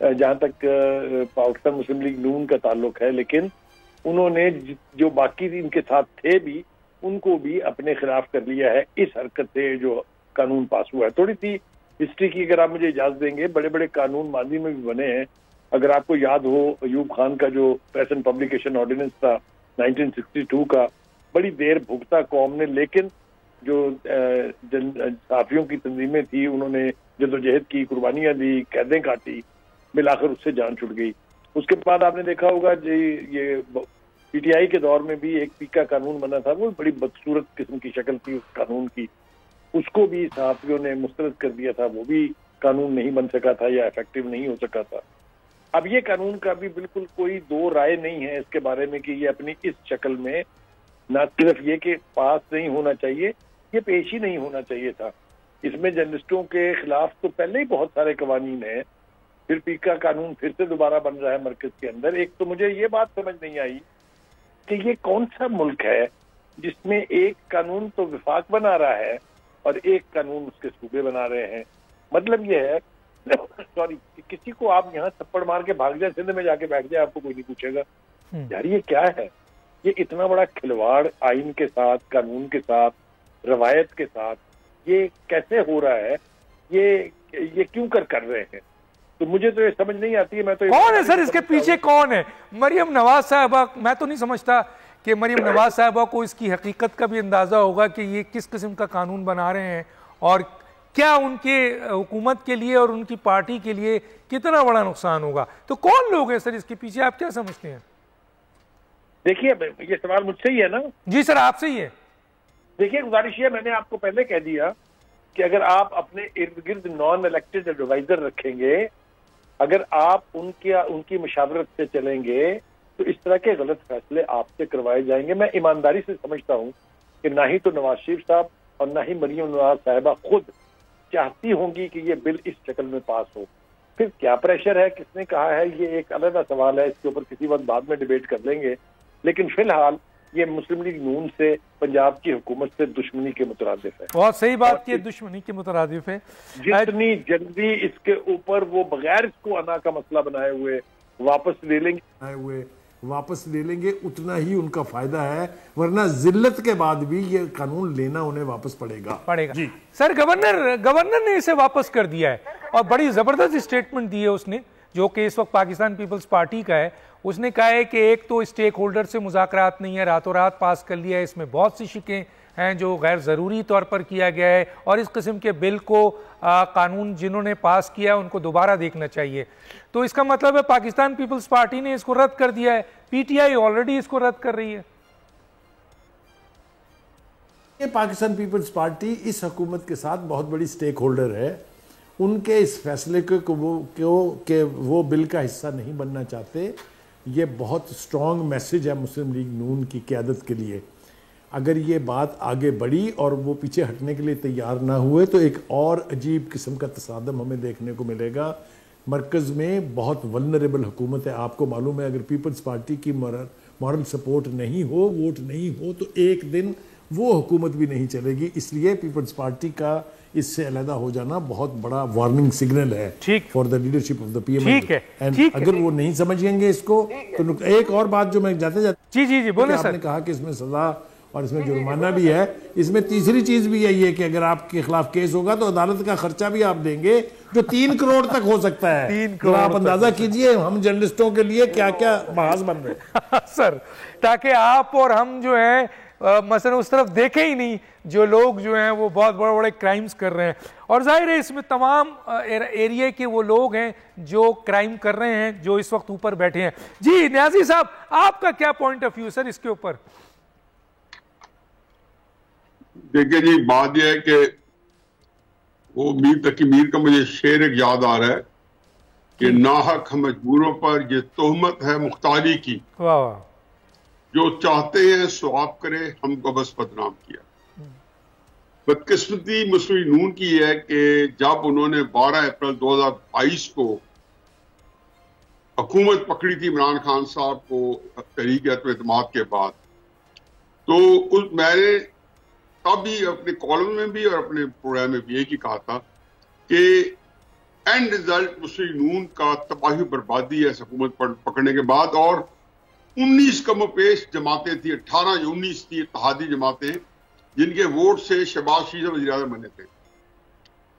جہاں تک پاکستان مسلم لیگ نون کا تعلق ہے، لیکن انہوں نے جو باقی ان کے ساتھ تھے بھی ان کو بھی اپنے خلاف کر لیا ہے اس حرکت سے جو قانون پاس ہوا ہے. تھوڑی سی ہسٹری کی اگر آپ مجھے اجازت دیں گے، بڑے بڑے قانون ماضی میں بھی بنے ہیں. اگر آپ کو یاد ہو ایوب خان کا جو پریس اینڈ پبلیکیشن آرڈیننس تھا 1962 کا، بڑی دیر بھگتا قوم نے، لیکن جو صحافیوں کی تنظیمیں تھی انہوں نے جدوجہد کی، قربانیاں دی، قیدیں کاٹی، بالآخر اس سے جان چھٹ گئی. اس کے بعد آپ نے دیکھا ہوگا جی یہ پی ٹی آئی کے دور میں بھی ایک پیکا قانون بنا تھا، وہ بڑی بدصورت قسم کی شکل تھی اس قانون کی، اس کو بھی صحافیوں نے مسترد کر دیا تھا، وہ بھی قانون نہیں بن سکا تھا یا افیکٹو نہیں ہو سکا تھا. اب یہ قانون کا بھی بالکل کوئی دو رائے نہیں ہے اس کے بارے میں کہ یہ اپنی اس شکل میں نہ صرف یہ کہ پاس نہیں ہونا چاہیے، یہ پیش ہی نہیں ہونا چاہیے تھا. اس میں جرنلسٹوں کے خلاف تو پہلے ہی بہت سارے قوانین ہیں، پھر پیکا قانون پھر سے دوبارہ بن رہا ہے مرکز کے اندر. ایک تو مجھے یہ بات سمجھ نہیں آئی کہ یہ کون سا ملک ہے جس میں ایک قانون تو وفاق بنا رہا ہے اور ایک قانون اس کے صوبے بنا رہے ہیں. مطلب یہ ہے سوری کہ کسی کو آپ یہاں تھپڑ مار کے بھاگ جائیں، سندھ میں جا کے بیٹھ جائے، آپ کو کوئی نہیں پوچھے گا. یار یہ کیا ہے؟ یہ اتنا بڑا کھلواڑ آئین کے ساتھ، قانون کے ساتھ، روایت کے ساتھ یہ کیسے ہو رہا ہے؟ یہ کیوں کر رہے ہیں؟ تو مجھے تو یہ سمجھ نہیں آتی ہے. میں تو کون ہے سر اس کے پیچھے؟ کون ہے؟ مریم نواز صاحبہ؟ میں تو نہیں سمجھتا کہ مریم نواز صاحبہ کو اس کی حقیقت کا بھی اندازہ ہوگا کہ یہ کس قسم کا قانون بنا رہے ہیں اور کیا ان کے حکومت کے لیے اور ان کی پارٹی کے لیے کتنا بڑا نقصان ہوگا. تو کون لوگ ہیں سر اس کے پیچھے؟ آپ کیا سمجھتے ہیں؟ دیکھیے یہ سوال مجھ سے ہی ہے نا؟ جی سر آپ سے ہی ہے. دیکھیے گزارش یہ، میں نے آپ کو پہلے کہہ دیا کہ اگر آپ اپنے ارد گرد نان الیکٹڈ ایڈوائزر رکھیں گے، اگر آپ ان کی مشاورت سے چلیں گے تو اس طرح کے غلط فیصلے آپ سے کروائے جائیں گے. میں ایمانداری سے سمجھتا ہوں کہ نہ ہی تو نواز شریف صاحب اور نہ ہی مریم نواز صاحبہ خود چاہتی ہوں گی کہ یہ بل اس شکل میں پاس ہو. پھر کیا پریشر ہے، کس نے کہا ہے، یہ ایک علیحدہ سوال ہے، اس کے اوپر کسی وقت بعد میں ڈیبیٹ کر لیں گے. لیکن فی الحال یہ مسلم لیگ نون سے، پنجاب کی حکومت سے دشمنی کے مترادف ہے. بہت صحیح بات کی، دشمنی کے مترادف ہے. جتنی جلدی اس کے اوپر وہ بغیر اس کو انا کا مسئلہ بنائے ہوئے واپس لے لیں گے اتنا ہی ان کا فائدہ ہے، ورنہ ذلت کے بعد بھی یہ قانون لینا انہیں واپس پڑے گا. جی سر گورنر نے اسے واپس کر دیا ہے اور بڑی زبردست اسٹیٹمنٹ دی ہے اس نے، جو کہ اس وقت پاکستان پیپلز پارٹی کا ہے. اس نے کہا ہے کہ ایک تو اسٹیک ہولڈر سے مذاکرات نہیں ہے، راتوں رات پاس کر لیا ہے، اس میں بہت سی شکیں ہیں جو غیر ضروری طور پر کیا گیا ہے، اور اس قسم کے بل کو قانون جنہوں نے پاس کیا ان کو دوبارہ دیکھنا چاہیے. تو اس کا مطلب ہے پاکستان پیپلز پارٹی نے اس کو رد کر دیا ہے، پی ٹی آئی آلریڈی اس کو رد کر رہی ہے. یہ پاکستان پیپلز پارٹی اس حکومت کے ساتھ بہت بڑی سٹیک ہولڈر ہے. ان کے اس فیصلے کہ وہ بل کا حصہ نہیں بننا چاہتے، یہ بہت سٹرونگ میسج ہے مسلم لیگ نون کی قیادت کے لیے. اگر یہ بات آگے بڑھی اور وہ پیچھے ہٹنے کے لیے تیار نہ ہوئے تو ایک اور عجیب قسم کا تصادم ہمیں دیکھنے کو ملے گا. مرکز میں بہت ولنریبل حکومت ہے. آپ کو معلوم ہے اگر پیپلز پارٹی کی مورل سپورٹ نہیں ہو، ووٹ نہیں ہو، تو ایک دن وہ حکومت بھی نہیں چلے گی. اس لیے پیپلز پارٹی کا اس سے علیحدہ ہو جانا بہت بڑا وارننگ سگنل ہے for the leadership of the P M A. اگر وہ نہیں سمجھیں گے اس کو تو ایک اور بات جو میں جاتے جی بولیں سر، آپ نے کہا کہ اس میں سزا اور اس میں جرمانہ بھی ہے، اس میں تیسری چیز بھی یہی ہے کہ اگر آپ کے خلاف کیس ہوگا تو عدالت کا خرچہ بھی آپ دیں گے جو 3 کروڑ تک ہو سکتا ہے. 3 کروڑ آپ اندازہ کیجئے ہم جرنلسٹوں کے لیے کیا کیا محاذ بن رہے ہیں سر، تاکہ آپ اور ہم جو ہیں مثلا اس طرف دیکھیں ہی نہیں جو لوگ جو ہیں وہ بہت بڑے بڑے کرائمز کر رہے ہیں. اور ظاہر ہے اس میں تمام ایریے کے وہ لوگ ہیں جو کرائم کر رہے ہیں جو اس وقت اوپر بیٹھے ہیں. جی نیازی صاحب، آپ کا کیا پوائنٹ آف ویو سر اس کے اوپر؟ دیکھیں جی، بات یہ ہے کہ وہ میر تقی میر کا مجھے شعر ایک یاد آ رہا ہے کہ ناحق ہم مجبوروں پر یہ تہمت ہے مختاری کی، جو چاہتے ہیں سو آپ کرے ہم کو بس بدنام کیا. بدقسمتی مسلم نون کی ہے کہ جب انہوں نے 12 اپریل 2022 کو حکومت پکڑی تھی عمران خان صاحب کو تحریک اعتماد کے بعد، تو میں نے تب بھی اپنے کالم میں بھی اور اپنے پروگرام میں بھی ایک ہی کہا تھا کہ اینڈ ریزلٹ مسلم نون کا تباہی بربادی ہے اس حکومت پکڑنے کے بعد. اور 19 کم و پیش جماعتیں تھیں, 18 یا 19 تھی اتحادی جماعتیں جن کے ووٹ سے شہباز شریف وزیر اعظم بنے تھے.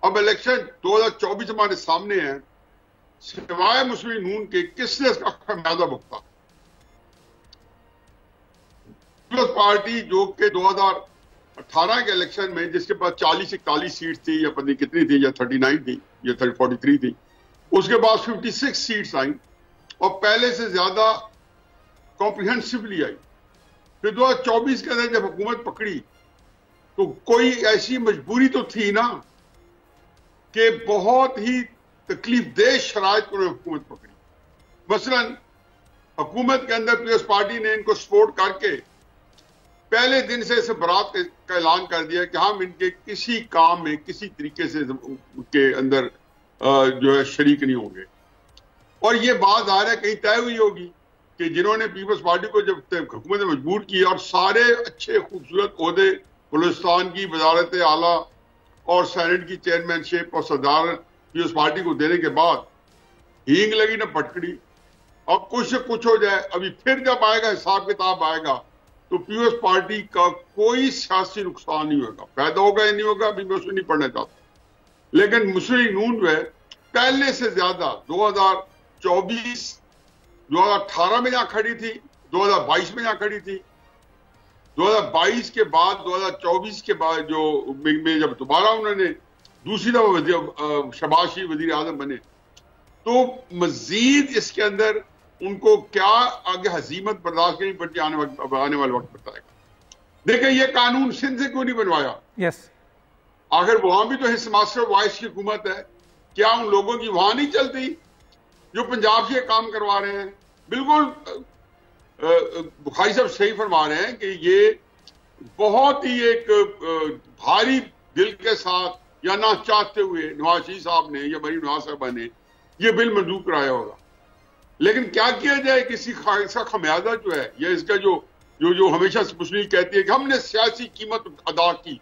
اب الیکشن 2024 ہمارے سامنے ہے, سوائے مسلم نون کے کس نے اس کا خمیازہ بھگتا؟ پیپلز پارٹی جو کہ 2018 کے الیکشن میں جس کے پاس 40-41 سیٹ تھی یا پتہ نہیں کتنی تھی, یا 39 تھی یا 43 تھی, اس کے بعد 56 سیٹس آئیں اور پہلے سے زیادہ کمپریہنسولی آئی. پھر 2024 کے اندر جب حکومت پکڑی تو کوئی ایسی مجبوری تو تھی نا کہ بہت ہی تکلیف دہ شرائط کو حکومت پکڑی. مثلا حکومت کے اندر پیپلز پارٹی نے ان کو سپورٹ کر کے پہلے دن سے اسے برات کا اعلان کر دیا کہ ہم ان کے کسی کام میں کسی طریقے سے کے اندر جو ہے شریک نہیں ہوں گے. اور یہ بات ظاہر ہے کہیں طے ہوئی ہوگی کہ جنہوں نے پیپلز پارٹی کو جب حکومت نے مجبور کیا اور سارے اچھے خوبصورت عہدے بلوچستان کی وزارت اعلیٰ اور سینٹ کی چیئرمین شپ اور صدارت پیپلز پارٹی کو دینے کے بعد ہینگ لگی نہ پٹکڑی. اب کچھ سے کچھ ہو جائے, ابھی پھر جب آئے گا حساب کتاب آئے گا تو پیپلز پارٹی کا کوئی سیاسی نقصان نہیں ہوگا. فائدہ ہوگا یا نہیں ہوگا ابھی میں اس میں نہیں پڑھنا چاہتا, لیکن مسلم نون جو ہے پہلے سے زیادہ 2024 2018 میں جہاں کھڑی تھی, 2022 میں جہاں کھڑی تھی, 2022 کے بعد 2024 کے بعد جو میں جب دوبارہ انہوں نے دوسری دفعہ شہباز شریف وزیر اعظم بنے تو مزید اس کے اندر ان کو کیا آگے ہزیمت برداشت کرنی پڑتی آنے والے وقت بتائے گا. دیکھیں یہ قانون سندھ سے کیوں نہیں بنوایا؟ آخر وہاں بھی تو حصہ ماسٹر وائس کی حکومت ہے, کیا ان لوگوں کی وہاں نہیں چلتی جو پنجاب سے کام کروا رہے ہیں؟ بالکل بخاری صاحب صحیح فرما رہے ہیں کہ یہ بہت ہی ایک بھاری دل کے ساتھ یا نہ چاہتے ہوئے نواز شریف صاحب نے یا مریم نواز صاحبہ نے یہ بل منظور کرایا ہوگا. لیکن کیا کیا جائے, کسی کا خمیازہ جو ہے یا اس کا جو ہمیشہ مسلم کہتی ہے کہ ہم نے سیاسی قیمت ادا کی.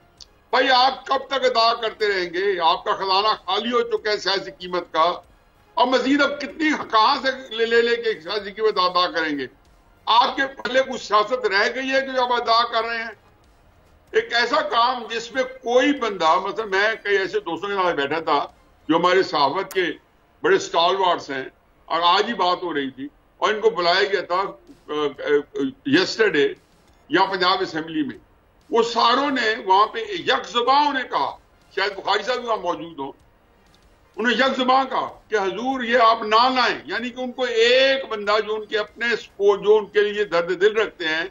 بھائی آپ کب تک ادا کرتے رہیں گے؟ آپ کا خزانہ خالی ہو چکا ہے سیاسی قیمت کا, اور مزید اب کتنی کہاں سے لے کے سیاسی قیمت ادا کریں گے؟ آپ کے پہلے کچھ سیاست رہ گئی ہے جو آپ ادا کر رہے ہیں. ایک ایسا کام جس میں کوئی بندہ, مثلا میں کئی ایسے دوستوں کے ساتھ بیٹھا تھا جو ہمارے صحافت کے بڑے اسٹالوارٹس ہیں, اور آج ہی بات ہو رہی تھی اور ان کو بلایا گیا تھا یسٹرڈے یا پنجاب اسمبلی میں, وہ ساروں نے وہاں پہ یک زباں نے کہا, شاید بخاری صاحب بھی وہاں موجود ہوں, انہوں نے یک زباں کہا کہ حضور یہ آپ نہ لائیں. یعنی کہ ان کو ایک بندہ جو ان کے اپنے جو ان کے لیے درد دل رکھتے ہیں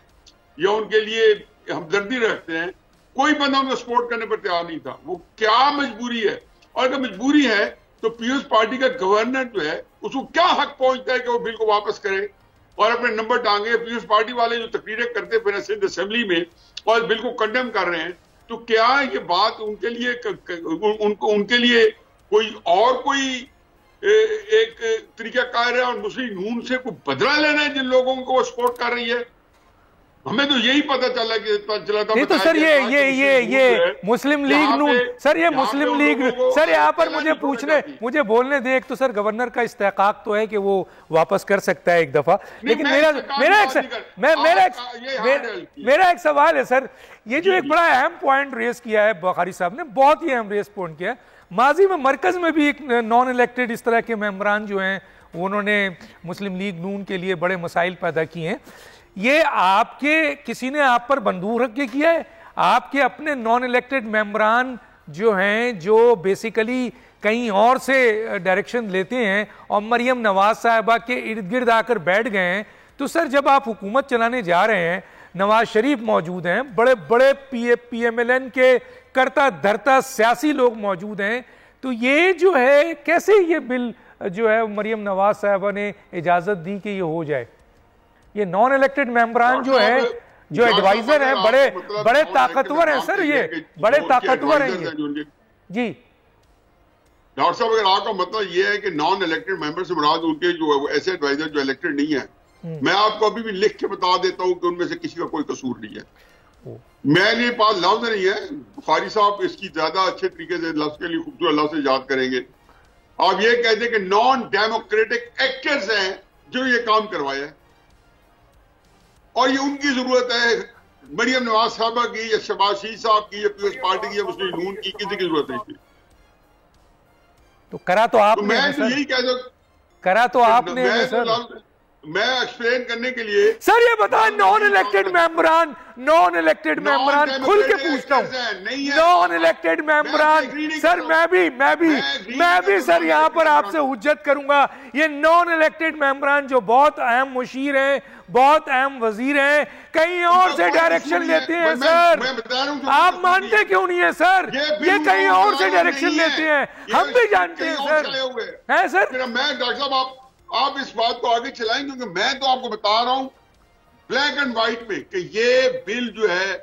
یا ان کے لیے ہمدردی رکھتے ہیں, کوئی بندہ ان کو سپورٹ کرنے پر تیار نہیں تھا. وہ کیا مجبوری ہے؟ اور اگر مجبوری ہے تو پیپلز پارٹی کا گورنر جو ہے اس کو کیا حق پہنچتا ہے کہ وہ بل کو واپس کرے اور اپنے نمبر ٹانگے؟ پیپلز پارٹی والے جو تقریریں کرتے پھر سندھ اسمبلی میں اور بل کو کنڈیم کر رہے ہیں, تو کیا یہ بات ان کے لیے کوئی ایک طریقہ کار ہے اور مسلم نون سے کوئی بدلہ لینا ہے جن لوگوں کو وہ سپورٹ کر رہی ہے؟ ہمیں تو یہی پتہ چلا نہیں تو سر یہ مسلم لیگ نون, سر یہ مسلم لیگ, سر یہاں پر مجھے بولنے دے. ایک تو سر گورنر کا استحقاق تو ہے کہ وہ واپس کر سکتا ہے ایک دفعہ, لیکن میرا ایک سوال ہے سر, یہ جو ایک بڑا اہم پوائنٹ ریز کیا ہے بخاری صاحب نے, بہت ہی اہم ریز پوائنٹ کیا ہے. ماضی میں مرکز میں بھی ایک نان الیکٹڈ اس طرح کے ممبران جو ہیں انہوں نے مسلم لیگ نون کے لیے بڑے مسائل پیدا کیے ہیں. یہ آپ کے کسی نے آپ پر بندوق رکھ کے کیا ہے؟ آپ کے اپنے نان الیکٹڈ ممبران جو ہیں جو بیسیکلی کہیں اور سے ڈائریکشن لیتے ہیں اور مریم نواز صاحبہ کے ارد گرد آ کر بیٹھ گئے ہیں, تو سر جب آپ حکومت چلانے جا رہے ہیں, نواز شریف موجود ہیں, بڑے بڑے پی ایم ایل این کے کرتا دھرتا سیاسی لوگ موجود ہیں, تو یہ جو ہے کیسے یہ بل جو ہے مریم نواز صاحبہ نے اجازت دی کہ یہ ہو جائے؟ یہ نان الیکٹڈ ممبران جو ہے جو ایڈوائزر ہیں بڑے طاقتور ہیں سر, یہ بڑے طاقتور ہیں یہ. جی ڈاکٹر صاحب, اگر آپ کا مطلب یہ ہے کہ نان الیکٹڈ ممبر سے مراد ان کے جو ایسے ایڈوائزر جو الیکٹڈ نہیں ہیں, میں آپ کو ابھی بھی لکھ کے بتا دیتا ہوں کہ ان میں سے کسی کا کوئی قصور نہیں ہے. میرے پاس لفظ نہیں ہے, بخاری صاحب اس کی زیادہ اچھے طریقے سے لفظ کے لیے خوبصورت لفظ ایجاد کریں گے. آپ یہ کہتے ہیں کہ نان ڈیموکریٹک ایکٹرز ہیں جو یہ کام کروایا ہے، اور یہ ان کی ضرورت ہے مریم نواز صاحبہ کی یا شہباز شریف صاحب کی یا پیپلز پارٹی کی یا مسلم نون کی، کسی کی ضرورت نہیں تھی. تو کرا تو آپ تو نے میں ہے تو سر، یہی کہہ دوں، کرا تو آپ نے ہے سر. میں ایکسپلین کرنے کے لیے سر یہ بتائیں نان الیکٹڈ ممبران کھل کے پوچھتا ہوں، نان الیکٹڈ ممبران سر میں بھی سر یہاں پر آپ سے حجت کروں گا، یہ نان الیکٹڈ ممبران جو بہت اہم مشیر ہیں، بہت اہم وزیر ہیں، کہیں اور سے ڈائریکشن لیتے ہیں سر. آپ مانتے کیوں نہیں ہیں سر؟ یہ کہیں اور سے ڈائریکشن لیتے ہیں، ہم بھی جانتے ہیں سر. ہے سر؟ میں ڈاکٹر صاحب آپ اس بات کو آگے چلائیں، کیونکہ میں تو آپ کو بتا رہا ہوں بلیک اینڈ وائٹ میں کہ یہ بل جو ہے،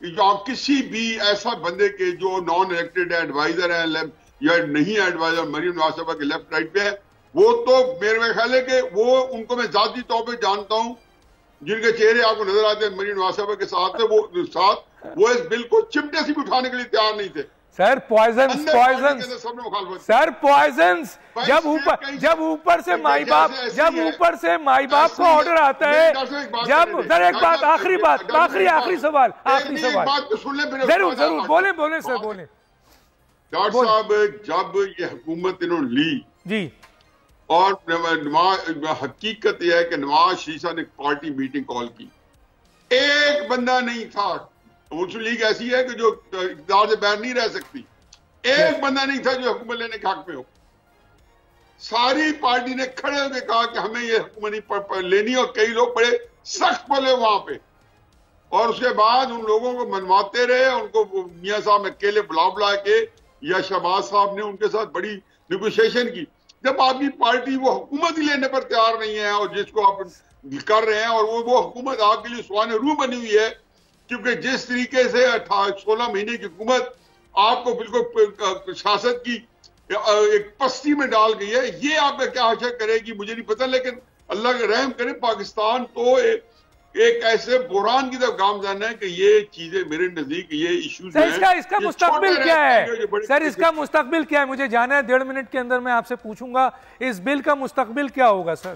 جو آپ کسی بھی ایسا بندے کے جو نان الیکٹڈ ایڈوائزر ہیں یا نہیں ایڈوائزر مریم نواز صاحبہ کے لیفٹ رائٹ پہ ہے، وہ تو میرے خیال ہے کہ وہ ان کو میں ذاتی طور پہ جانتا ہوں، جن کے چہرے آپ کو نظر آتے ہیں مریم نواز صاحبہ کے ساتھ تھے، وہ اس بل کو چمٹے سے بھی اٹھانے کے لیے تیار نہیں تھے. سر پوائزنس سر پوائزنس جب اوپر سے مائی باپ کو آرڈر آتا ہے، جب سر ایک بات آخری سوال ضرور بولیں سر بولیں. ڈاکٹر صاحب جب یہ حکومت انہوں نے لی جی، اور حقیقت یہ ہے کہ نواز شریف صاحب نے پارٹی میٹنگ کال کی، ایک بندہ نہیں تھا. مسلم لیگ ایسی ہے کہ جو اقتدار سے باہر نہیں رہ سکتی، ایک بندہ نہیں تھا جو حکومت لینے کے حق میں ہو. ساری پارٹی نے کھڑے ہو کے کہا کہ ہمیں یہ حکومت لینی، اور کئی لوگ بڑے سخت بولے وہاں پہ، اور اس کے بعد ان لوگوں کو منواتے رہے. ان کو میاں صاحب اکیلے بلا کے یا شہباز صاحب نے ان کے ساتھ بڑی نیگوشیشن کی. جب آپ کی پارٹی وہ حکومت ہی لینے پر تیار نہیں ہے، اور جس کو آپ کر رہے ہیں، اور وہ حکومت آپ کے لیے سوانح روح بنی ہوئی ہے، کیونکہ جس طریقے سے 16 مہینے کی حکومت آپ کو بالکل سیاست کی ایک پستی میں ڈال گئی ہے، یہ آپ کا کیا حشر کرے گی مجھے نہیں پتہ. لیکن اللہ کا رحم کرے، پاکستان تو ایک ایسے بحران کی طرف گامزن ہے کہ یہ چیزیں میرے نزدیک یہ ایشوز ہیں. اس کا مستقبل کیا ہے سر؟ اس کا مستقبل کیا ہے مجھے جانا ہے. 1.5 منٹ کے اندر میں آپ سے پوچھوں گا اس بل کا مستقبل کیا ہوگا سر؟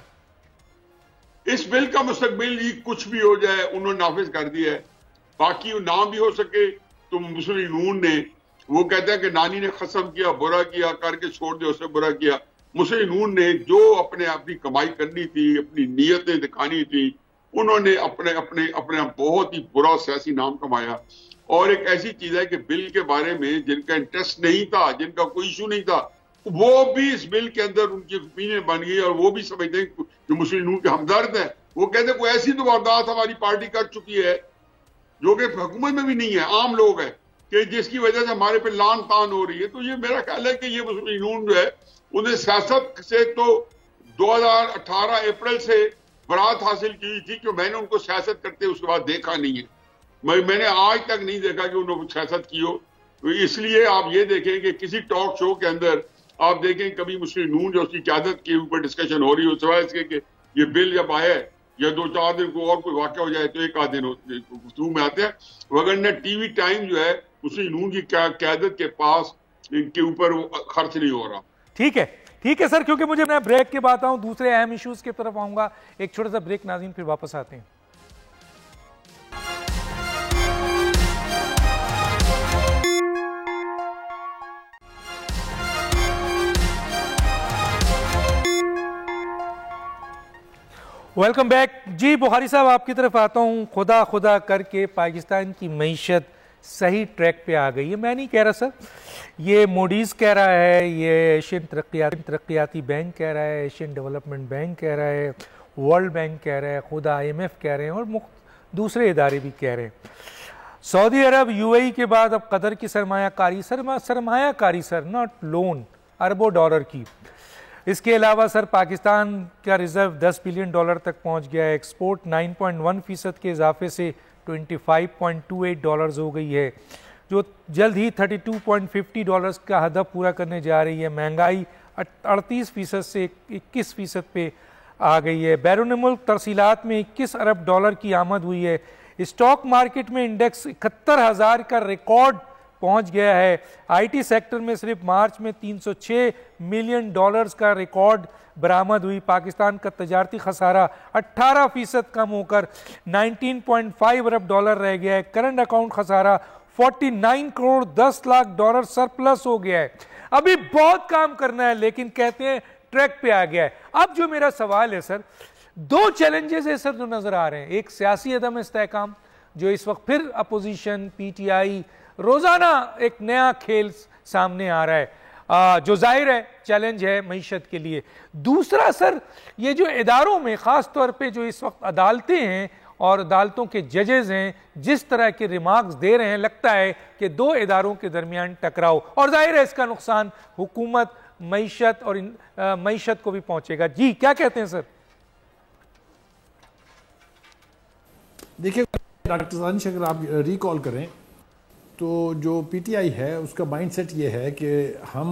اس بل کا مستقبل یہ کچھ بھی ہو جائے، انہوں نے نافذ کر دیا ہے. باقی نہ بھی ہو سکے تو مسلم نون نے، وہ کہتا ہے کہ نانی نے قسم کیا، برا کیا کر کے چھوڑ دیا، اس نے برا کیا. مسلم نون نے جو اپنی کمائی کرنی تھی، اپنی نیتیں دکھانی تھی، انہوں نے اپنے بہت ہی برا سیاسی نام کمایا. اور ایک ایسی چیز ہے کہ بل کے بارے میں جن کا انٹرسٹ نہیں تھا، جن کا کوئی ایشو نہیں تھا، وہ بھی اس بل کے اندر ان کی اوپینین بن گئی، اور وہ بھی سمجھتے ہیں جو مسلم نون کے ہمدرد ہیں، وہ کہتے ہیں کوئی ایسی تو واردات ہماری پارٹی کر چکی ہے جو کہ حکومت میں بھی نہیں ہے، عام لوگ ہیں، کہ جس کی وجہ سے ہمارے پہ لان تان ہو رہی ہے. تو یہ میرا خیال ہے کہ یہ مسلم نون جو ہے انہیں سیاست سے تو 2018 اپریل سے برات حاصل کی تھی، کہ میں نے ان کو سیاست کرتے اس کے بعد دیکھا نہیں ہے. میں نے آج تک نہیں دیکھا کہ انہوں نے سیاست کی ہو. اس لیے آپ یہ دیکھیں کہ کسی ٹاک شو کے اندر آپ دیکھیں کبھی مسلم نون جو اس کی قیادت کے اوپر ڈسکشن ہو رہی ہو، سوائے اس کے کہ یہ بل جب آیا ہے یا 2-4 دن کو اور کوئی واقعہ ہو جائے تو ایک آدھ دن گفتگو میں آتے ہیں، وگرنہ ٹی وی ٹائم جو ہے مسلم نون کی قیادت کے پاس ان کے اوپر خرچ نہیں ہو رہا. ٹھیک ہے سر، کیونکہ مجھے میں بریک کے بعد آؤں، دوسرے اہم ایشوز کی طرف آؤں گا. ایک چھوٹا سا بریک ناظرین، پھر واپس آتے ہیں. Welcome back. جی بخاری صاحب آپ کی طرف آتا ہوں. خدا کر کے پاکستان کی معیشت صحیح ٹریک پہ آ گئی ہے. میں نہیں کہہ رہا سر، یہ موڈیز کہہ رہا ہے، یہ ایشین ترقیاتی بینک کہہ رہا ہے، ایشین ڈیولپمنٹ بینک کہہ رہا ہے، ورلڈ بینک کہہ رہا ہے، خود IMF کہہ رہے ہیں، اور دوسرے ادارے بھی کہہ رہے ہیں. سعودی عرب UAE کے بعد اب قطر کی سرمایہ کاری سر ناٹ لون، اربوں ڈالر کی. اس کے علاوہ سر پاکستان کا ریزرو $10 بلین تک پہنچ گیا ہے. ایکسپورٹ 9.1% کے اضافے سے $25.28 ہو گئی ہے، جو جلد ہی $32.50 کا ہدف پورا کرنے جا رہی ہے. مہنگائی 38% سے 21% پہ آ گئی ہے. بیرون ملک ترسیلات میں $21 ارب کی آمد ہوئی ہے. اسٹاک مارکیٹ میں انڈیکس 71,000 کا ریکارڈ پہنچ گیا ہے. آئی ٹی سیکٹر میں صرف مارچ میں $306 ملین کا ریکارڈ برآمد ہوئی. پاکستان کا تجارتی خسارہ 18% کم ہو کر $19.5 ارب رہ گیا ہے. کرنٹ اکاؤنٹ خسارہ $49 کروڑ 10 لاکھ سرپلس ہو گیا ہے. ابھی بہت کام کرنا ہے لیکن کہتے ہیں ٹریک پہ آ گیا ہے. اب جو میرا سوال ہے سر, 2 چیلنجز ہیں سر جو نظر آ رہے ہیں. ایک سیاسی عدم استحکام جو اس وقت پھر اپوزیشن پی ٹی آئی روزانہ ایک نیا کھیل سامنے آ رہا ہے جو ظاہر ہے چیلنج ہے معیشت کے لیے. دوسرا سر یہ جو اداروں میں خاص طور پہ جو اس وقت عدالتیں ہیں اور عدالتوں کے ججز ہیں جس طرح کے ریمارکس دے رہے ہیں, لگتا ہے کہ 2 اداروں کے درمیان ٹکراؤ, اور ظاہر ہے اس کا نقصان حکومت, معیشت اور معیشت کو بھی پہنچے گا. جی کیا کہتے ہیں سر؟ دیکھیں ڈاکٹر دانش, اگر آپ ریکال کریں تو جو پی ٹی آئی ہے اس کا مائنڈ سیٹ یہ ہے کہ ہم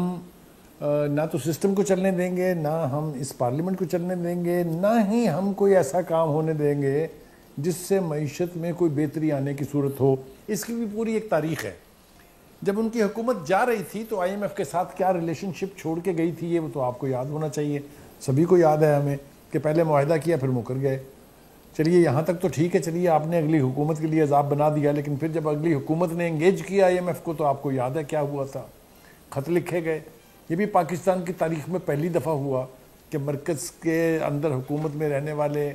نہ تو سسٹم کو چلنے دیں گے, نہ ہم اس پارلیمنٹ کو چلنے دیں گے, نہ ہی ہم کوئی ایسا کام ہونے دیں گے جس سے معیشت میں کوئی بہتری آنے کی صورت ہو. اس کی بھی پوری ایک تاریخ ہے. جب ان کی حکومت جا رہی تھی تو آئی ایم ایف کے ساتھ کیا ریلیشن شپ چھوڑ کے گئی تھی, یہ وہ تو آپ کو یاد ہونا چاہیے. سبھی کو یاد ہے ہمیں کہ پہلے معاہدہ کیا پھر مکر گئے. چلیے یہاں تک تو ٹھیک ہے, چلیے آپ نے اگلی حکومت کے لیے عذاب بنا دیا, لیکن پھر جب اگلی حکومت نے انگیج کیا آئی ایم ایف کو تو آپ کو یاد ہے کیا ہوا تھا, خط لکھے گئے. یہ بھی پاکستان کی تاریخ میں پہلی دفعہ ہوا کہ مرکز کے اندر حکومت میں رہنے والے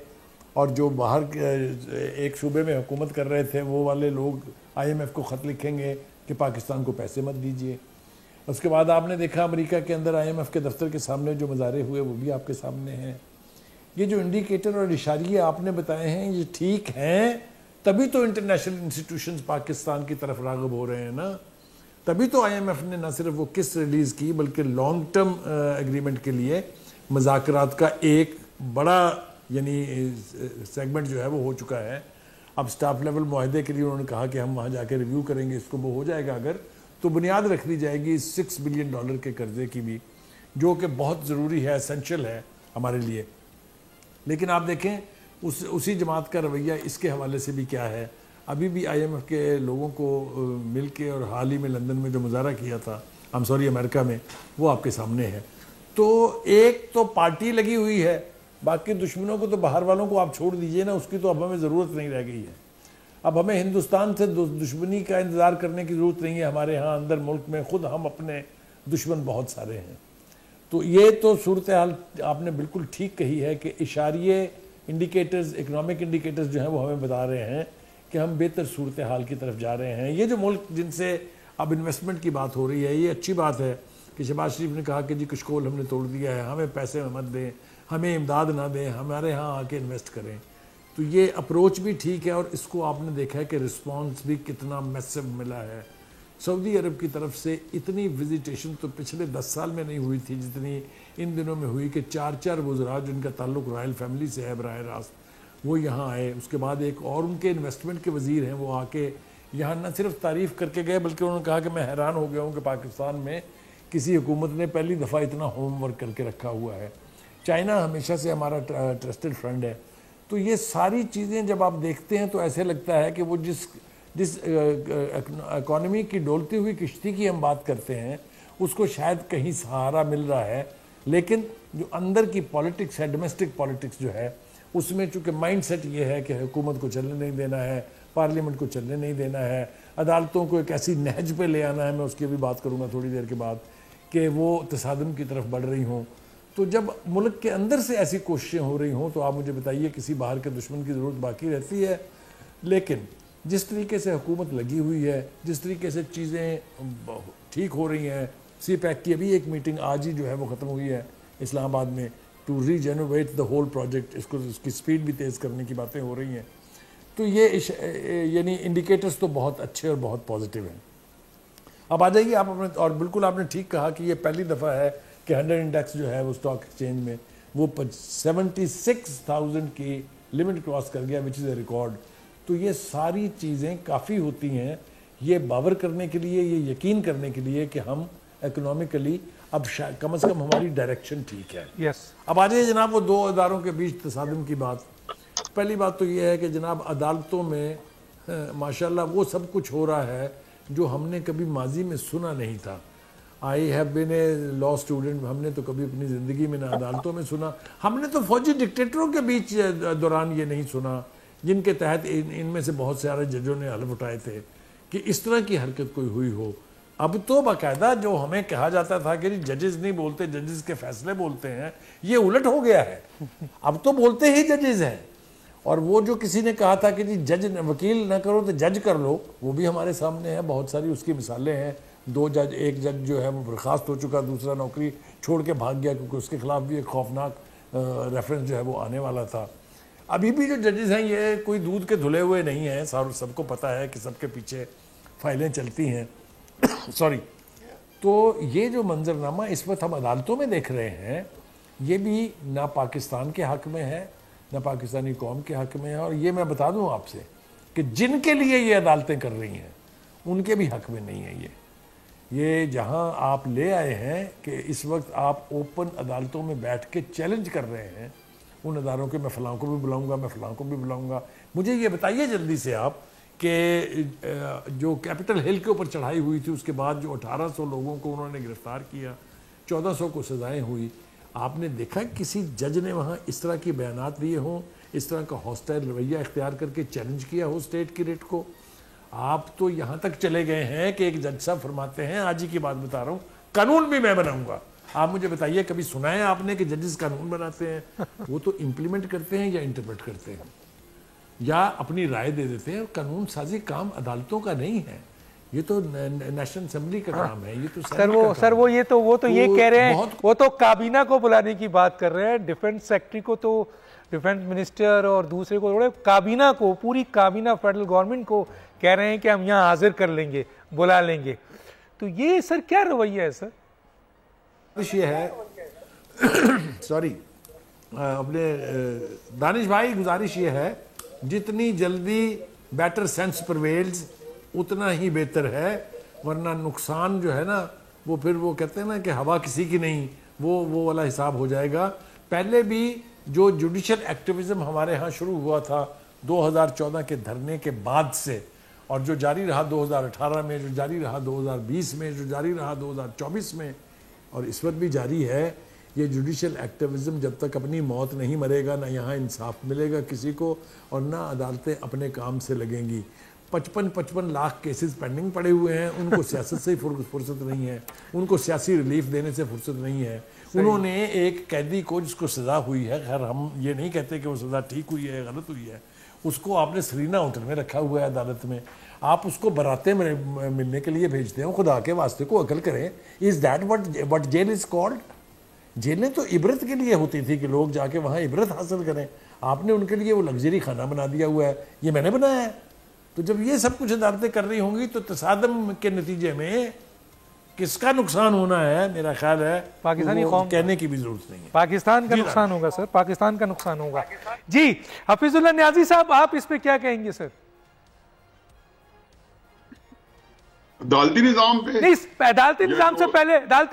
اور جو باہر ایک صوبے میں حکومت کر رہے تھے وہ والے لوگ آئی ایم ایف کو خط لکھیں گے کہ پاکستان کو پیسے مت دیجیے. اس کے بعد آپ نے دیکھا امریکہ کے اندر آئی ایم ایف کے دفتر کے سامنے جو مظاہرے ہوئے وہ بھی آپ کے سامنے ہیں. یہ جو انڈیکیٹر اور اشاریے آپ نے بتائے ہیں یہ ٹھیک ہیں, تبھی تو انٹرنیشنل انسٹیٹیوشنز پاکستان کی طرف راغب ہو رہے ہیں نا. تبھی تو آئی ایم ایف نے نہ صرف وہ قسط ریلیز کی بلکہ لانگ ٹرم ایگریمنٹ کے لیے مذاکرات کا ایک بڑا یعنی سیگمنٹ جو ہے وہ ہو چکا ہے. اب سٹاف لیول معاہدے کے لیے انہوں نے کہا کہ ہم وہاں جا کے ریویو کریں گے, اس کو وہ ہو جائے گا اگر تو بنیاد رکھ دی جائے گی $6 بلین کے قرضے کی بھی, جو کہ بہت ضروری ہے, اسینشل ہے ہمارے لیے. لیکن آپ دیکھیں اسی جماعت کا رویہ اس کے حوالے سے بھی کیا ہے. ابھی بھی آئی ایم ایف کے لوگوں کو مل کے اور حال ہی میں لندن میں جو مظاہرہ کیا تھا, امریکہ میں, وہ آپ کے سامنے ہے. تو ایک تو پارٹی لگی ہوئی ہے, باقی دشمنوں کو تو باہر والوں کو آپ چھوڑ دیجئے نا, اس کی تو اب ہمیں ضرورت نہیں رہ گئی ہے. اب ہمیں ہندوستان سے دشمنی کا انتظار کرنے کی ضرورت نہیں ہے. ہمارے ہاں اندر ملک میں خود ہم اپنے دشمن بہت سارے ہیں. تو یہ تو صورتحال آپ نے بالکل ٹھیک کہی ہے کہ اشاریے انڈیکیٹرز, اکنامک انڈیکیٹرز جو ہیں وہ ہمیں بتا رہے ہیں کہ ہم بہتر صورتحال کی طرف جا رہے ہیں. یہ جو ملک جن سے اب انویسٹمنٹ کی بات ہو رہی ہے, یہ اچھی بات ہے کہ شہباز شریف نے کہا کہ جی کشکول ہم نے توڑ دیا ہے, ہمیں پیسے مت دیں, ہمیں امداد نہ دیں, ہمارے ہاں آ کے انویسٹ کریں. تو یہ اپروچ بھی ٹھیک ہے, اور اس کو آپ نے دیکھا ہے کہ رسپانس بھی کتنا میسو ملا ہے. سعودی عرب کی طرف سے اتنی وزیٹیشن تو پچھلے 10 سال میں نہیں ہوئی تھی جتنی ان دنوں میں ہوئی, کہ 4 وزراء جن کا تعلق رائل فیملی سے ہے براہ راست وہ یہاں آئے. اس کے بعد ایک اور ان کے انویسٹمنٹ کے وزیر ہیں, وہ آ کے یہاں نہ صرف تعریف کر کے گئے بلکہ انہوں نے کہا کہ میں حیران ہو گیا ہوں کہ پاکستان میں کسی حکومت نے پہلی دفعہ اتنا ہوم ورک کر کے رکھا ہوا ہے. چائنا ہمیشہ سے ہمارا ٹرسٹڈ فرینڈ ہے. تو یہ ساری چیزیں جب آپ دیکھتے ہیں تو ایسے لگتا ہے کہ وہ جس اکانومی کی ڈولتی ہوئی کشتی کی ہم بات کرتے ہیں اس کو شاید کہیں سہارا مل رہا ہے, لیکن جو اندر کی پالیٹکس ہے, ڈومیسٹک پالیٹکس جو ہے, اس میں چونکہ مائنڈ سیٹ یہ ہے کہ حکومت کو چلنے نہیں دینا ہے, پارلیمنٹ کو چلنے نہیں دینا ہے, عدالتوں کو ایک ایسی نہج پہ لے آنا ہے, میں اس کی بھی بات کروں گا تھوڑی دیر کے بعد, کہ وہ تصادم کی طرف بڑھ رہی ہوں. تو جب ملک کے اندر سے ایسی کوششیں ہو رہی ہوں تو آپ مجھے بتائیے کسی باہر کے دشمن کی ضرورت باقی رہتی ہے. لیکن جس طریقے سے حکومت لگی ہوئی ہے, جس طریقے سے چیزیں ٹھیک ہو رہی ہیں, سی پیک کی ابھی ایک میٹنگ آج ہی جو ہے وہ ختم ہوئی ہے اسلام آباد میں, to rejuvenate the whole project, اس کی سپیڈ بھی تیز کرنے کی باتیں ہو رہی ہیں. تو یہ یعنی انڈیکیٹرز تو بہت اچھے اور بہت پازیٹیو ہیں. اب آ جائیے آپ اپنے, اور بالکل آپ نے ٹھیک کہا کہ یہ پہلی دفعہ ہے کہ 100 انڈیکس جو ہے وہ اسٹاک ایکسچینج میں وہ 76,000 کی لمٹ کراس کر گیا, وچ از اے ریکارڈ. تو یہ ساری چیزیں کافی ہوتی ہیں یہ باور کرنے کے لیے, یہ یقین کرنے کے لیے کہ ہم اکنامکلی اب کم از کم ہماری ڈائریکشن ٹھیک ہے. یس. اب آ جائیے جناب وہ 2 اداروں کے بیچ تصادم کی بات. پہلی بات تو یہ ہے کہ جناب عدالتوں میں ماشاءاللہ وہ سب کچھ ہو رہا ہے جو ہم نے کبھی ماضی میں سنا نہیں تھا. I have been a law student, ہم نے تو کبھی اپنی زندگی میں نہ عدالتوں میں سنا, ہم نے تو فوجی ڈکٹیٹروں کے بیچ دوران یہ نہیں سنا جن کے تحت ان میں سے بہت سارے ججوں نے حلف اٹھائے تھے کہ اس طرح کی حرکت کوئی ہوئی ہو. اب تو باقاعدہ جو ہمیں کہا جاتا تھا کہ ججز نہیں بولتے, ججز کے فیصلے بولتے ہیں, یہ الٹ ہو گیا ہے. اب تو بولتے ہی ججز ہیں. اور وہ جو کسی نے کہا تھا کہ جی جج وکیل نہ کرو تو جج کر لو, وہ بھی ہمارے سامنے ہے, بہت ساری اس کی مثالیں ہیں. 2 جج, ایک جج جو ہے وہ برخاست ہو چکا, دوسرا نوکری چھوڑ کے بھاگ گیا کیونکہ اس کے خلاف بھی ایک خوفناک ریفرنس جو ہے وہ آنے والا تھا. ابھی بھی جو ججز ہیں یہ کوئی دودھ کے دھلے ہوئے نہیں ہیں, سب کو پتہ ہے کہ سب کے پیچھے فائلیں چلتی ہیں. سوری. تو یہ جو منظرنامہ اس وقت ہم عدالتوں میں دیکھ رہے ہیں یہ بھی نہ پاکستان کے حق میں ہے نہ پاکستانی قوم کے حق میں ہے. اور یہ میں بتا دوں آپ سے کہ جن کے لیے یہ عدالتیں کر رہی ہیں ان کے بھی حق میں نہیں ہے. یہ جہاں آپ لے آئے ہیں کہ اس وقت آپ اوپن عدالتوں میں بیٹھ کے چیلنج کر رہے ہیں ان اداروں کے, میں فلاں کو بھی بلاؤں گا, میں فلاں کو بھی بلاؤں گا. مجھے یہ بتائیے جلدی سے آپ کہ جو کیپٹل ہل کے اوپر چڑھائی ہوئی تھی اس کے بعد جو 1800 لوگوں کو انہوں نے گرفتار کیا, 1400 کو سزائیں ہوئی, آپ نے دیکھا کسی جج نے وہاں اس طرح کی بیانات دیے ہوں, اس طرح کا ہاسٹائل رویہ اختیار کر کے چیلنج کیا ہو اسٹیٹ کی ریٹ کو؟ آپ تو یہاں تک چلے گئے ہیں کہ ایک جج صاحب فرماتے ہیں, آج ہی کی بات بتا رہا ہوں, قانون بھی میں بناؤں گا. آپ مجھے بتائیے کبھی سنا ہے آپ نے کہ ججز قانون بناتے ہیں؟ وہ تو امپلیمنٹ کرتے ہیں یا انٹرپریٹ کرتے ہیں یا اپنی رائے دے دیتے ہیں. قانون سازی کام عدالتوں کا نہیں ہے, یہ تو نیشنل اسمبلی کا کام ہے. یہ تو سر وہ یہ کہہ رہے ہیں, وہ تو کابینہ کو بلانے کی بات کر رہے ہیں, ڈیفنس سیکٹری کو تو ڈیفنس منسٹر اور دوسرے کو کابینہ کو, پوری کابینہ فیڈرل گورنمنٹ کو کہہ رہے ہیں کہ ہم یہاں حاضر کر لیں گے, بلا لیں گے. تو یہ سر کیا رویہ ہے سر؟ یہ ہے سوری اپنے دانش بھائی, گزارش یہ ہے جتنی جلدی بیٹر سینس پرویلز اتنا ہی بہتر ہے, ورنہ نقصان جو ہے نا وہ پھر وہ کہتے ہیں نا کہ ہوا کسی کی نہیں, وہ والا حساب ہو جائے گا. پہلے بھی جو جوڈیشل ایکٹیویزم ہمارے ہاں شروع ہوا تھا 2014 کے دھرنے کے بعد سے, اور جو جاری رہا 2018 میں, جو جاری رہا 2020 میں, جو جاری رہا 2024 میں, اور اس وقت بھی جاری ہے, یہ جوڈیشل ایکٹیویزم جب تک اپنی موت نہیں مرے گا, نہ یہاں انصاف ملے گا کسی کو, اور نہ عدالتیں اپنے کام سے لگیں گی. 55 لاکھ کیسز پینڈنگ پڑے ہوئے ہیں, ان کو سیاست سے فرصت نہیں ہے, ان کو سیاسی ریلیف دینے سے فرصت نہیں ہے. انہوں نے ایک قیدی کو جس کو سزا ہوئی ہے, خیر ہم یہ نہیں کہتے کہ وہ سزا ٹھیک ہوئی ہے غلط ہوئی ہے, اس کو آپ نے سرینا ہوٹل میں رکھا ہوا ہے عدالت میں, آپ اس کو براتیں ملنے کے لیے بھیجتے ہیں. خدا کے واسطے کو عقل کریں. Is that what jail is called? جیلیں تو عبرت کے لیے ہوتی تھی کہ لوگ جا کے وہاں عبرت حاصل کریں. آپ نے ان کے لیے وہ لگژری کھانا بنا دیا ہوا ہے, یہ میں نے بنایا ہے. تو جب یہ سب کچھ عدالتیں کر رہی ہوں گی تو تصادم کے نتیجے میں کس کا نقصان ہونا ہے, میرا خیال ہے پاکستانی قوم کہنے کی بھی ضرورت نہیں ہے. پاکستان کا نقصان ہوگا سر, پاکستان کا نقصان ہوگا. جی حفیظ اللہ نیازی صاحب, آپ اس پہ کیا کہیں گے سر؟ عدالتی نظام پہ نہیں, عدالتی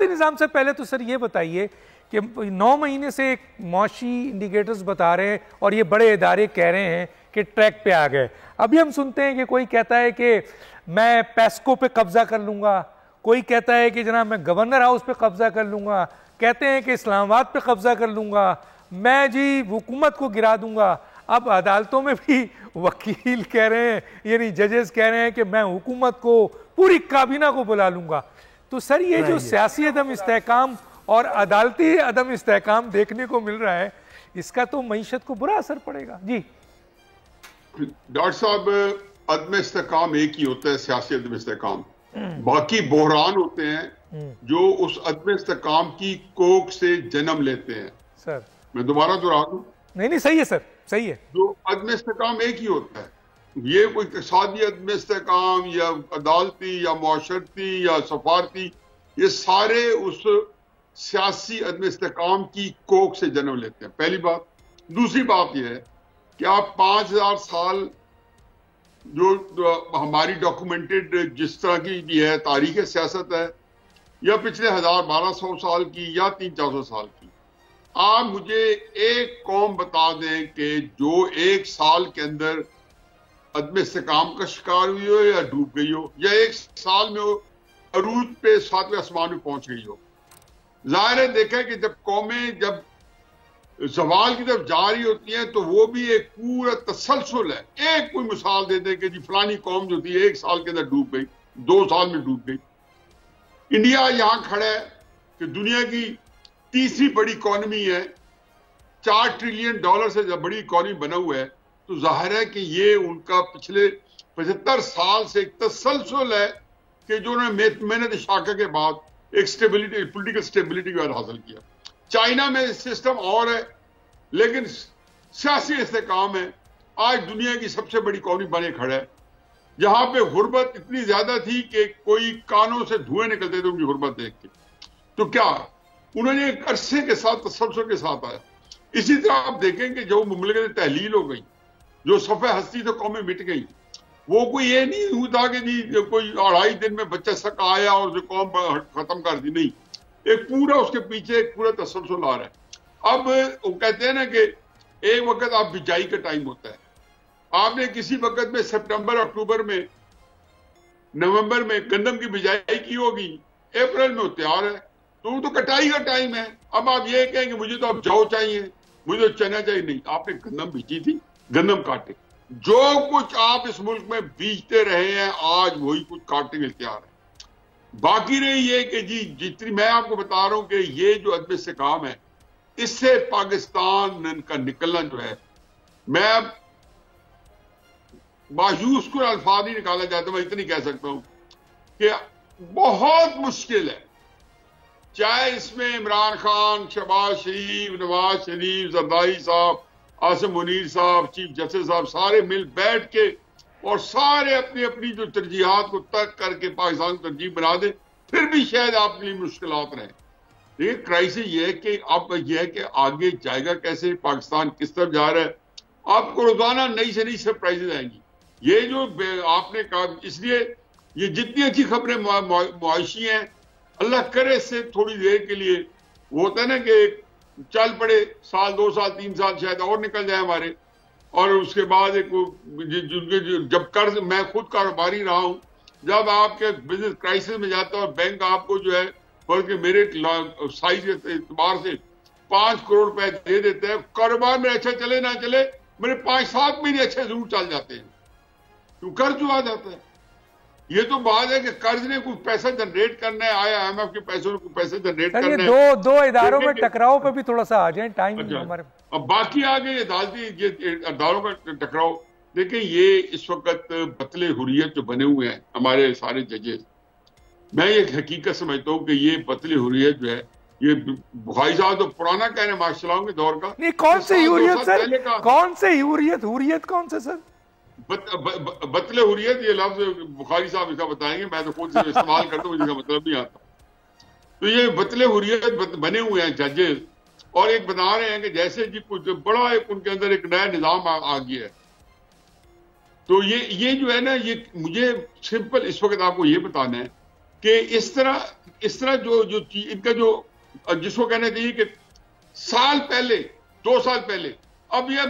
نظام سے پہلے تو سر یہ بتائیے کہ 9 مہینے سے ایک معاشی انڈیکیٹرز بتا رہے ہیں اور یہ بڑے ادارے کہہ رہے ہیں کہ ٹریک پہ آ گئے. ابھی ہم سنتے ہیں کہ کوئی کہتا ہے کہ میں پیسکو پہ قبضہ کر لوں گا, کوئی کہتا ہے کہ جناب میں گورنر ہاؤس پہ قبضہ کر لوں گا, کہتے ہیں کہ اسلام آباد پہ قبضہ کر لوں گا, میں جی حکومت کو گرا دوں گا. اب عدالتوں میں بھی وکیل کہہ رہے ہیں, یعنی ججز کہہ رہے ہیں کہ میں حکومت کو, پوری کابینہ کو بلا لوں گا. تو سر یہ جو سیاسی عدم استحکام اور عدالتی عدم استحکام دیکھنے کو مل رہا ہے, اس کا تو معیشت کو برا اثر پڑے گا. جی ڈاکٹر صاحب, عدم استحکام ایک ہی ہوتا ہے, سیاسی عدم استحکام. باقی بحران ہوتے ہیں جو اس عدم استحکام کی کوکھ سے جنم لیتے ہیں. سر میں دوبارہ دہرا دوں, نہیں صحیح ہے سر, صحیح ہے. جو عدم استحکام ایک ہی ہوتا ہے, یہ کوئی اقتصادی عدم استحکام یا عدالتی یا معاشرتی یا سفارتی, یہ سارے اس سیاسی عدم استحکام کی کوکھ سے جنم لیتے ہیں. پہلی بات. دوسری بات یہ ہے کہ آپ 5000 سال جو ہماری ڈاکومنٹڈ جس طرح کی یہ ہے تاریخ سیاست ہے, یا پچھلے 1200 سال کی یا 300-400 سال کی, آپ مجھے ایک قوم بتا دیں کہ جو 1 سال کے اندر عدم استحکام کا شکار ہوئی ہو یا ڈوب گئی ہو یا ایک سال میں وہ عروج پہ 7ویں آسمان میں پہنچ گئی ہو. ظاہر ہے دیکھا کہ جب قومیں جب زوال کی طرف جا رہی ہوتی ہیں تو وہ بھی ایک پورا تسلسل ہے. ایک کوئی مثال دے دیں کہ جی فلانی قوم جو تھی 1 سال کے اندر ڈوب گئی, 2 سال میں ڈوب گئی. انڈیا یہاں کھڑا ہے کہ دنیا کی تیسری بڑی اکانومی ہے, $4 ٹریلین سے بڑی اکانومی بنا ہوا ہے. تو ظاہر ہے کہ یہ ان کا پچھلے 75 سال سے ایک تسلسل ہے کہ جو انہوں نے محنت شاکہ کے بعد ایک سٹیبلٹی, پولیٹیکل سٹیبلٹی کے بعد حاصل کیا. چائنا میں سسٹم اور ہے لیکن سیاسی استحکام ہے. آج دنیا کی سب سے بڑی اکانومی بنے کھڑا ہے. یہاں پہ غربت اتنی زیادہ تھی کہ کوئی کانوں سے دھوئیں نکلتے تھے ان کی غربت دیکھ کے. تو کیا انہوں نے ایک عرصے کے ساتھ تسلسل کے ساتھ آیا. اسی طرح آپ دیکھیں کہ جو مملکت تحلیل ہو گئی, جو صفحہ ہستی تو قومیں مٹ گئی, وہ کوئی یہ نہیں ہوتا کہ جی کوئی 2.5 دن میں بچہ سک آیا اور جو قوم ختم کر دی. نہیں, ایک پورا اس کے پیچھے ایک پورا تسلسل آ رہا ہے. اب وہ کہتے ہیں نا کہ ایک وقت آپ بجائی کا ٹائم ہوتا ہے. آپ نے کسی وقت میں سپٹمبر, اکتوبر میں, نومبر میں گندم کی بجائی کی ہوگی, اپریل میں وہ تیار ہے, تو وہ تو کٹائی کا ٹائم ہے. اب آپ یہ کہیں کہ مجھے تو اب جو چاہیے, مجھے تو چنا چاہیے. نہیں, آپ نے گندم بیچی تھی, گندم کاٹے. جو کچھ آپ اس ملک میں بیچتے رہے ہیں آج وہی کچھ کاٹنے کے لیے تیار ہے. باقی رہی یہ کہ جی جتنی میں آپ کو بتا رہا ہوں کہ یہ جو عدم استحکام ہے اس سے پاکستان کا نکلنا جو ہے, میں اب مایوس کن الفاظ نہیں نکالا جاتا, میں اتنی کہہ سکتا ہوں کہ بہت مشکل ہے. چاہے اس میں عمران خان, شہباز شریف, نواز شریف, زرداری صاحب, عاصم منیر صاحب, چیف جسٹس صاحب, سارے مل بیٹھ کے اور سارے اپنی اپنی جو ترجیحات کو ترک کر کے پاکستان کو ترجیح بنا دیں, پھر بھی شاید آپ کے لیے مشکلات رہیں. لیکن کرائسس یہ ہے کہ اب یہ ہے کہ آگے جائے گا کیسے, پاکستان کس طرف جا رہا ہے. آپ کو روزانہ نئی سے نئی سرپرائزز آئیں گی. یہ جو آپ نے کہا, اس لیے یہ جتنی اچھی خبریں معاشی ہیں, اللہ کرے اس سے تھوڑی دیر کے لیے وہ ہوتا ہے نا کہ چل پڑے, 1 سال 2 سال 3 سال شاید اور نکل جائے ہمارے, اور اس کے بعد ایک جب قرض, میں خود کاروباری رہا ہوں, جب آپ کے بزنس کرائسس میں جاتا ہے اور بینک آپ کو جو ہے فرض کے میرے سائز کے اعتبار سے 5 کروڑ روپے دے دیتے ہیں, کاروبار میں اچھا چلے نہ چلے میرے 5-7 مہینے اچھے ضرور چل جاتے ہیں, کیوں قرض جو آ جاتا ہے. یہ تو بات ہے کہ قرض نے کوئی پیسہ جنریٹ کرنا ہے, آیا ایم ایف کے پیسوں نے کوئی پیسہ جنریٹ کرنا ہے. دو اداروں میں ٹکراؤ پہ بھی تھوڑا سا آ جائیں, ٹائم ہمارے. اب باقی آگے عدالتی یہ اداروں کا ٹکراؤ. دیکھیں یہ اس وقت بطل حریت جو بنے ہوئے ہیں ہمارے سارے ججز, میں یہ حقیقت سمجھتا ہوں کہ یہ بطل حریت جو ہے, یہ بخاری صاحب تو پرانا کہنے ماشاء اللہ کے دور کا. نہیں, کون سے حریت سر, کون سے حریت کون سے سر؟ بطل حریت یہ لفظ بخاری صاحب اس کا بتائیں گے, میں تو خود سے استعمال کرتا ہوں, مجھے کا مطلب نہیں آتا. تو یہ بطل حریت بنے ہوئے ہیں ججز, اور ایک بتا رہے ہیں کہ جیسے جی کچھ بڑا ان کے اندر ایک نیا نظام آ گیا ہے. تو یہ جو ہے نا, یہ مجھے سمپل اس وقت آپ کو یہ بتانا ہے کہ اس طرح جو ان کا جو جس کو کہنا چاہیے کہ سال پہلے 2 سال پہلے, اب یہ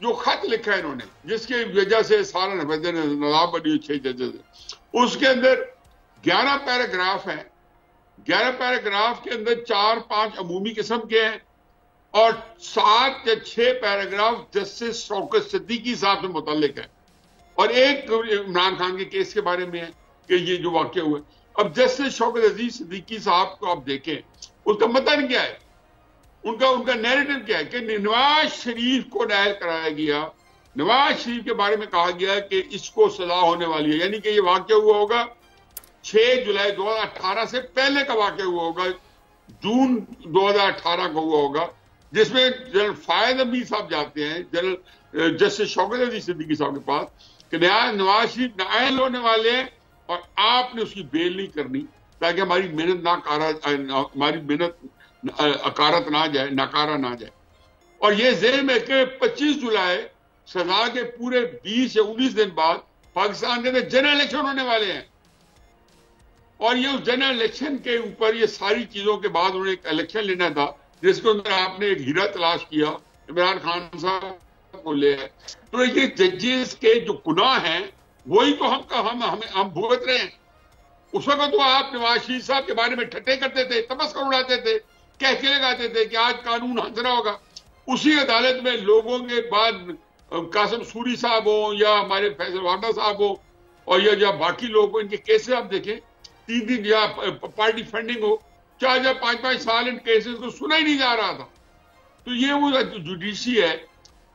جو خط لکھا ہے انہوں نے جس کی وجہ سے سارا نظام بنی ہوئی 6 ججز ہے, اس کے اندر 11 پیراگراف ہیں. 11 پیراگراف کے اندر 4-5 عمومی قسم کے ہیں اور 7 یا 6 پیراگراف جسٹس شوکت صدیقی صاحب سے متعلق ہے, اور ایک عمران خان کے کیس کے بارے میں ہے کہ یہ جو واقعہ ہوا ہے. اب جسٹس شوکت عزیز صدیقی صاحب کو آپ دیکھیں, اس کا متن کیا ہے, ان کا نیریٹو کیا ہے کہ نواز شریف کو نائل کرایا گیا, نواز شریف کے بارے میں کہا گیا کہ اس کو سزا ہونے والی ہے, یعنی کہ یہ واقعہ ہوا ہوگا 6 جولائی 2018 سے پہلے کا واقعہ ہوا ہوگا, جون 2018 کو ہوا ہوگا, جس میں جنرل فائد حمید صاحب جاتے ہیں جنرل جسٹس شوکت عزیز صدیقی صاحب کے پاس کہ نواز شریف نائل ہونے والے ہیں اور آپ نے اس کی بیل نہیں کرنی تاکہ ہماری محنت اکارت نہ جائے, ناکارہ نہ جائے. اور یہ ذہن میں کہ 25 جولائی سزا کے پورے 20 یا 19 دن بعد پاکستان کے اندر جنرل الیکشن ہونے والے ہیں, اور یہ اس جنرل الیکشن کے اوپر یہ ساری چیزوں کے بعد انہوں نے ایک الیکشن لینا تھا جس کے اندر آپ نے ایک ہیرا تلاش کیا, عمران خان صاحب کو لے. تو یہ ججز کے جو گناہ ہیں وہی تو ہم بھگت رہے ہیں. اس وقت تو آپ نواز شریف صاحب کے بارے میں ٹھٹے کرتے تھے, تمسکر اڑاتے تھے, کہتے لگاتے تھے کہ آج قانون ہنسنا ہوگا. اسی عدالت میں لوگوں کے بعد قاسم سوری صاحب ہوں یا ہمارے فیصل وارڈا صاحب ہوں اور یا باقی لوگ ہوں, ان کے کیسز آپ دیکھیں 3 یا پارٹی فنڈنگ ہو 4 یا 5 سال ان کیسز کو سنا ہی نہیں جا رہا تھا. تو یہ وہ جوڈیشی ہے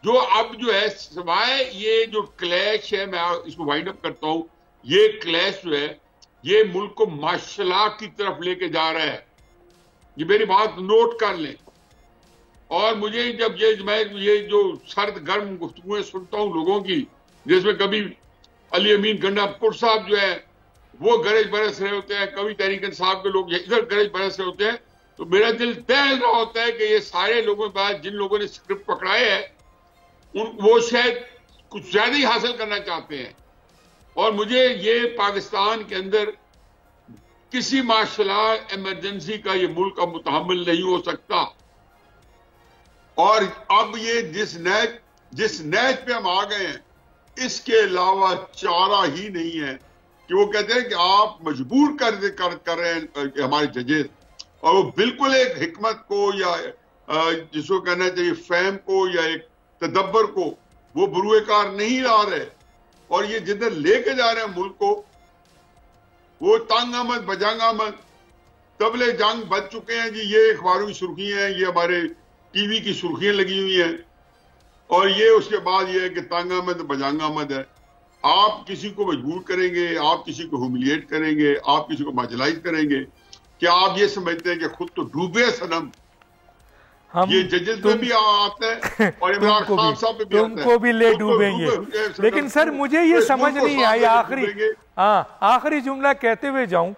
جو اب جو ہے سوائے یہ جو کلیش ہے, میں اس کو وائنڈ اپ کرتا ہوں, یہ کلیش جو ہے یہ ملک کو مارشل آرٹ کی طرف لے کے جا رہا ہے. یہ میری بات نوٹ کر لیں. اور مجھے جب میں یہ جو سرد گرم گفتگویں سنتا ہوں لوگوں کی, جس میں کبھی علی امین گنڈا پور صاحب جو ہے وہ گرج برس رہے ہوتے ہیں, کبھی تحریک انصاف کے لوگ ادھر گرج برس رہے ہوتے ہیں, تو میرا دل دہل رہا ہوتا ہے کہ یہ سارے لوگوں کے بعد جن لوگوں نے اسکرپٹ پکڑائے ہیں وہ شاید کچھ زیادہ ہی حاصل کرنا چاہتے ہیں. اور مجھے یہ پاکستان کے اندر کسی مارشل آرٹ ایمرجنسی کا یہ ملک اب متحمل نہیں ہو سکتا. اور اب یہ جس نیچ پہ ہم آ گئے ہیں اس کے علاوہ چارہ ہی نہیں ہے کہ وہ کہتے ہیں کہ آپ مجبور کر رہے ہیں ہمارے ججز, اور وہ بالکل ایک حکمت کو یا جس کو کہنا چاہیے فہم کو یا ایک تدبر کو وہ بروئے کار نہیں لا رہے. اور یہ جدھر لے کے جا رہے ہیں ملک کو وہ تنگ آمد بجنگ آمد تبلے جنگ بچ چکے ہیں جی. یہ اخباروں کی سرخیاں ہیں, یہ ہمارے ٹی وی کی سرخیاں لگی ہوئی ہیں, اور یہ اس کے بعد یہ ہے کہ تنگ آمد بجنگ آمد ہے. آپ کسی کو مجبور کریں گے, آپ کسی کو ہیوملیٹ کریں گے, آپ کسی کو مارجنلائز کریں گے. کیا آپ یہ سمجھتے ہیں کہ خود تو ڈوبے صنم یہ ججز میں بھی آتا ہے اور عمران خان صاحب پہ بھی آتا ہے, تم کو بھی لے ڈوبیں گے. لیکن سر مجھے یہ سمجھ نہیں آئی, آخری جملہ کہتے ہوئے جاؤں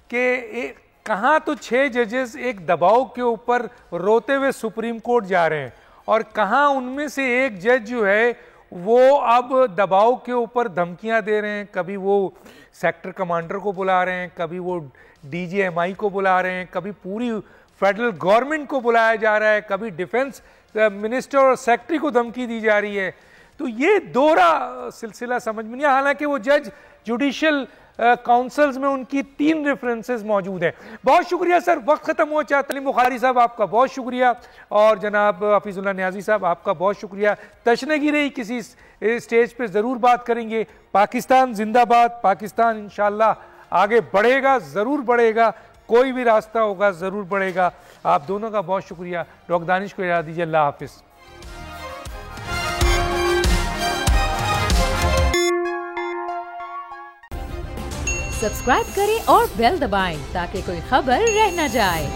کہ کہاں تو 6 ججز ایک دباؤ کے اوپر روتے ہوئے سپریم کورٹ جا رہے ہیں, اور کہاں ان میں سے ایک جج جو ہے وہ اب دباؤ کے اوپر دھمکیاں دے رہے ہیں. کبھی وہ سیکٹر کمانڈر کو بلا رہے ہیں, کبھی وہ ڈی جی ایم آئی کو بلا رہے ہیں, کبھی پوری فیڈرل گورنمنٹ کو بلایا جا رہا ہے, کبھی ڈیفنس منسٹر اور سیکٹری کو دھمکی دی جا رہی ہے. تو یہ دوہرا سلسلہ سمجھ میں نہیں. حالانکہ وہ جج جوڈیشل کاؤنسلز میں ان کی 3 ریفرنسز موجود ہیں. بہت شکریہ سر, وقت ختم ہو چاہتا. تلیم بخاری صاحب آپ کا بہت شکریہ, اور جناب حفیظ اللہ نیازی صاحب آپ کا بہت شکریہ. تشنگی رہی, کسی اسٹیج پہ ضرور بات کریں گے. پاکستان زندہ باد, پاکستان انشاءاللہ آگے بڑھے گا, ضرور بڑھے گا, کوئی بھی راستہ ہوگا ضرور بڑھے گا. آپ دونوں کا بہت شکریہ. ڈاکٹر دانش کو اجازت دیجیے, اللہ حافظ. سبسکرائب کریں اور بیل دبائیں تاکہ کوئی خبر رہ نہ جائے.